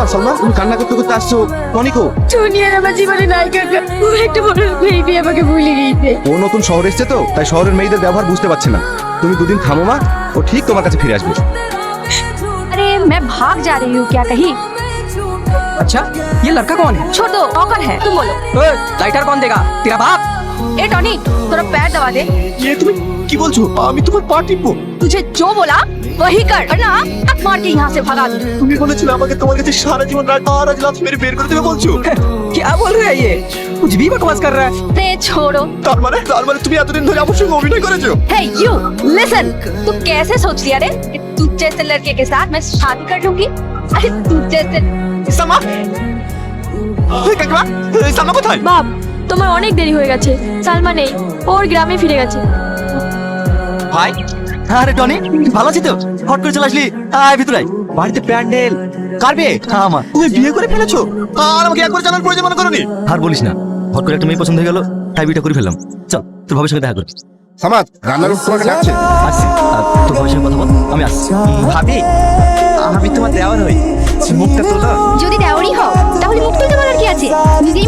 ব্যাপার সালমা, তুমি কান্না করতে করতে আসছো? টনিকো? টনি আর আমার জীবনে নাই কাকা, ও একটা বড় বেবি আমাকে ভুলে গিয়েছে। ও নতুন শহরে এসছে তো, তাই শহরের মেয়েদের ব্যবহার বুঝতে পারছে না। তুমি দুদিন থামো মা, ও ঠিক তোমার কাছে ফিরে আসবে। अरे मैं भाग जा रही हूँ क्या कहीं? अच्छा, ये लड़का कौन है? छोड़ दो, नौकर है, तुम बोलो। ओए, लाइटर कौन देगा? तेरा बाप। ए टॉनी, थोड़ा पैर दबा दे। ये তুমি কি বলছো? আমি তোমার পা টিপবো? तुझे जो बोला वही कर, वरना हाथ मार के यहाँ से भगा दूँ। তুমি বলেছিলে আমাকে তোমার কাছে সারা জীবন রাত আর আজ লাথি মেরে বের করে দেবে বলছো। क्या बोल रहा है ये? कुछ भी बकवास कर रहा है। अरे छोड़ो। তার মানে তুমি এতদিন ধরে আমার সঙ্গে অভিনয় করেছো? Hey you, listen, तू कैसे सोच लिया रे कि तू जैसे लड़के के साथ मैं शादी कर लूंगी? अरे तू जैसे সালমা, এই কাকিমা, এই সালমা কোথায়? বাপ, তোমার অনেক দেরি হয়ে গেছে। সালমা নেই, ওর গ্রামে ফিরে গেছে। ভাই, আরে টনি, ভালো আছিস তো? হট করে চলে আসলি, আয় ভিতরে আয়। বাড়িতে প্যান্ডেল কারবে? হ্যাঁ আমার। তুমি বিয়ে করে ফেলেছো আর আমাকে একবার জানার প্রয়োজন মনে করনি? আর বলিস না, হট করে একটা মেয়ে পছন্দ হয়ে গেল, তাই বিয়েটা করে ফেললাম। চল তোর ভাবির সঙ্গে দেখা করি। সামাদ, রান্নার তোমাকে ডাকছে। আসছি, তোর ভাবির সঙ্গে কথা বল, আমি আসছি। ভাবি, আমি তোমার দেওয়ার হই, মুখটা তোলা। যদি দেওয়ারই হও তাহলে মুখ তুলতে বলার কি আছে? নিজে